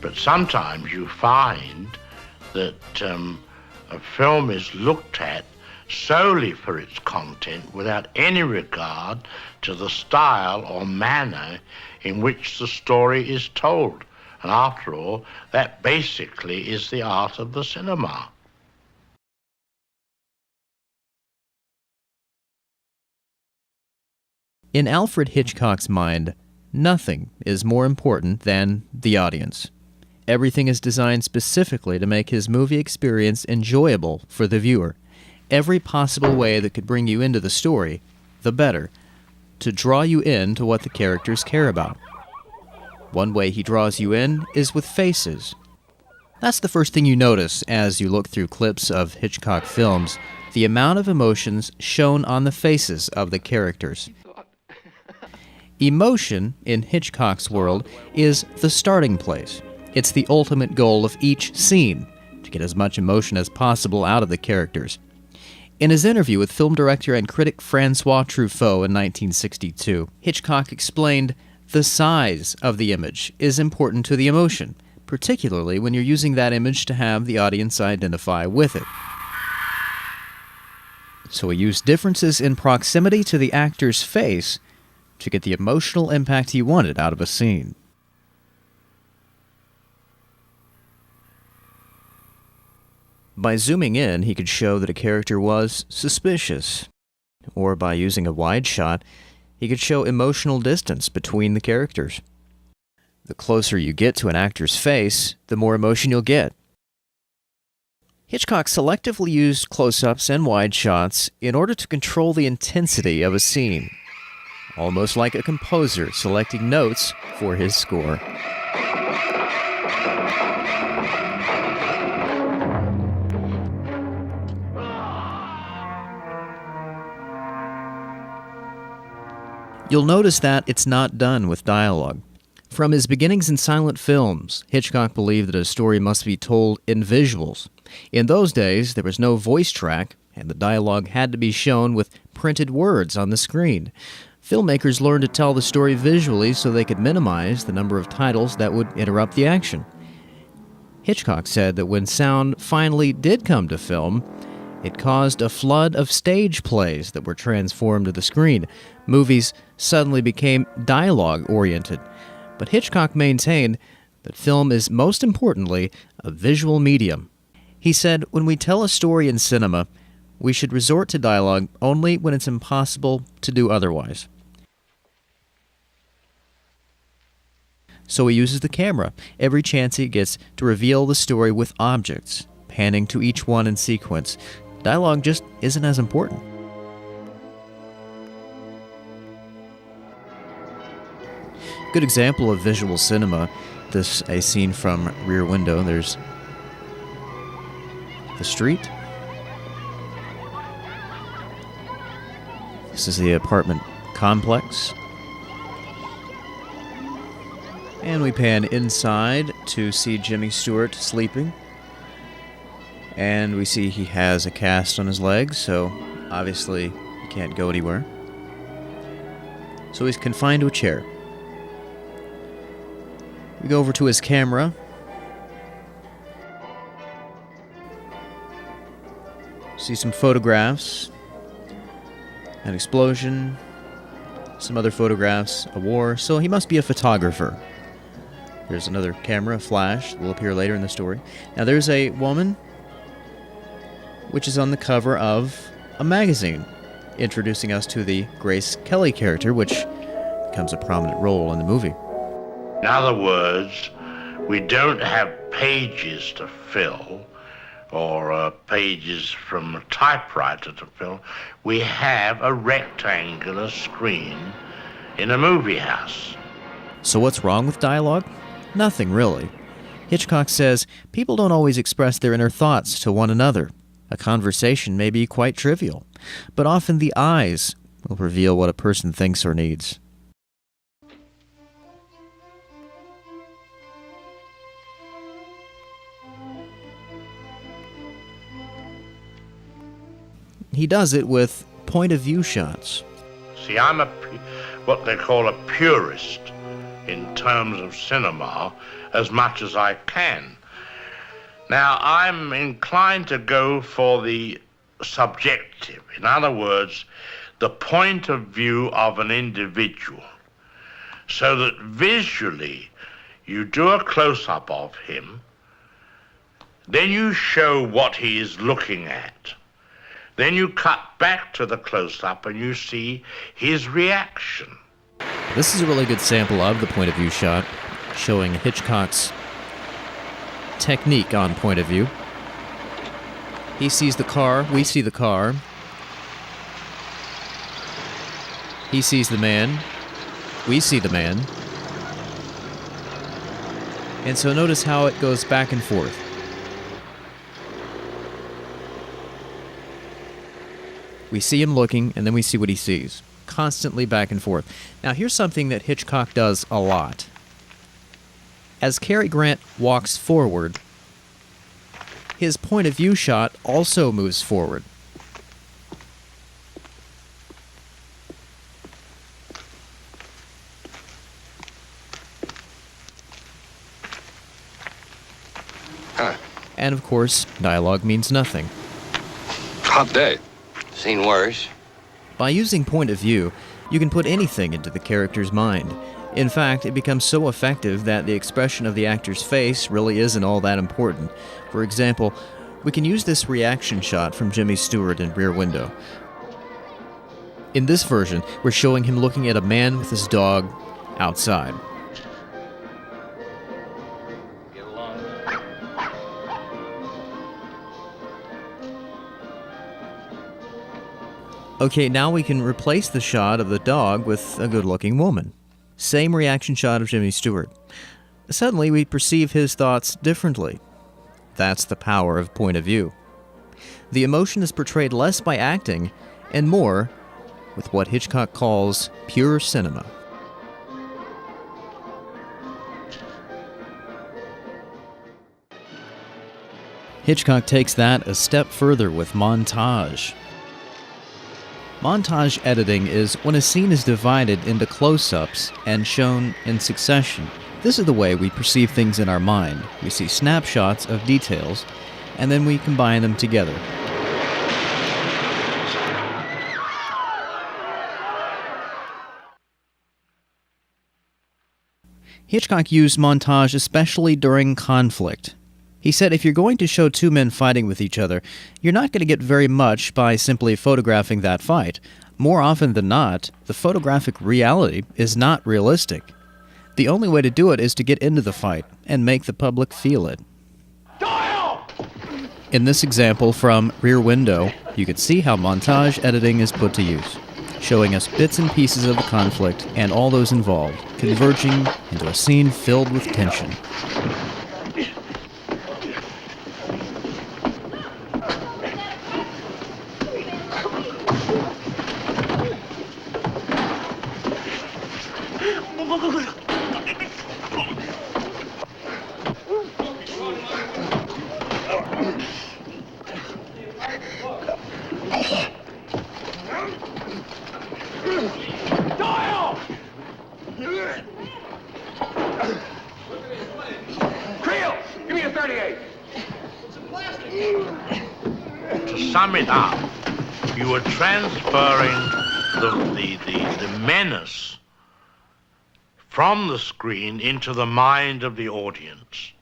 But sometimes you find that a film is looked at solely for its content without any regard to the style or manner in which the story is told. And after all, that basically is the art of the cinema. In Alfred Hitchcock's mind, nothing is more important than the audience. Everything is designed specifically to make his movie experience enjoyable for the viewer. Every possible way that could bring you into the story, the better, to draw you in to what the characters care about. One way he draws you in is with faces. That's the first thing you notice as you look through clips of Hitchcock films, the amount of emotions shown on the faces of the characters. Emotion, in Hitchcock's world, is the starting place. It's the ultimate goal of each scene, to get as much emotion as possible out of the characters. In his interview with film director and critic François Truffaut in 1962, Hitchcock explained, "The size of the image is important to the emotion, particularly when you're using that image to have the audience identify with it." So he used differences in proximity to the actor's face to get the emotional impact he wanted out of a scene. By zooming in, he could show that a character was suspicious. Or by using a wide shot, he could show emotional distance between the characters. The closer you get to an actor's face, the more emotion you'll get. Hitchcock selectively used close-ups and wide shots in order to control the intensity of a scene, almost like a composer selecting notes for his score. You'll notice that it's not done with dialogue. From his beginnings in silent films, Hitchcock believed that a story must be told in visuals. In those days, there was no voice track, and the dialogue had to be shown with printed words on the screen. Filmmakers learned to tell the story visually so they could minimize the number of titles that would interrupt the action. Hitchcock said that when sound finally did come to film, it caused a flood of stage plays that were transformed to the screen. Movies suddenly became dialogue-oriented. But Hitchcock maintained that film is most importantly a visual medium. He said, "When we tell a story in cinema, we should resort to dialogue only when it's impossible to do otherwise." So he uses the camera every chance he gets to reveal the story with objects, panning to each one in sequence. Dialogue just isn't as important. Good example of visual cinema, this a scene from Rear Window. There's the street. This is the apartment complex. And we pan inside to see Jimmy Stewart sleeping. And we see he has a cast on his legs, so obviously he can't go anywhere. So he's confined to a chair. We go over to his camera. See some photographs. An explosion. Some other photographs. A war. So he must be a photographer. There's another camera, flash, that will appear later in the story. Now there's a woman, which is on the cover of a magazine, introducing us to the Grace Kelly character, which becomes a prominent role in the movie. In other words, we don't have pages to fill or pages from a typewriter to fill. We have a rectangular screen in a movie house. So what's wrong with dialogue? Nothing, really. Hitchcock says people don't always express their inner thoughts to one another. A conversation may be quite trivial, but often the eyes will reveal what a person thinks or needs. He does it with point-of-view shots. See, I'm what they call a purist in terms of cinema, as much as I can. Now, I'm inclined to go for the subjective. In other words, the point of view of an individual, so that visually you do a close-up of him, then you show what he is looking at. Then you cut back to the close-up and you see his reaction. This is a really good sample of the point of view shot, showing Hitchcock's technique on point of view. He sees the car, we see the car. He sees the man, we see the man. And so notice how it goes back and forth. We see him looking, and then we see what he sees. Constantly back and forth. Now, here's something that Hitchcock does a lot. As Cary Grant walks forward, his point of view shot also moves forward. And of course, dialogue means nothing. Hot day. Seen worse. By using point of view, you can put anything into the character's mind. In fact, it becomes so effective that the expression of the actor's face really isn't all that important. For example, we can use this reaction shot from Jimmy Stewart in Rear Window. In this version, we're showing him looking at a man with his dog outside. Okay, now we can replace the shot of the dog with a good-looking woman. Same reaction shot of Jimmy Stewart. Suddenly, we perceive his thoughts differently. That's the power of point of view. The emotion is portrayed less by acting and more with what Hitchcock calls pure cinema. Hitchcock takes that a step further with montage. Montage editing is when a scene is divided into close-ups and shown in succession. This is the way we perceive things in our mind. We see snapshots of details, and then we combine them together. Hitchcock used montage especially during conflict. He said if you're going to show two men fighting with each other, you're not going to get very much by simply photographing that fight. More often than not, the photographic reality is not realistic. The only way to do it is to get into the fight and make the public feel it. Doyle! In this example from Rear Window, you can see how montage editing is put to use, showing us bits and pieces of the conflict and all those involved, converging into a scene filled with tension. Doyle! Creel, give me a 38. To sum it up, you are transferring the menace from the screen into the mind of the audience.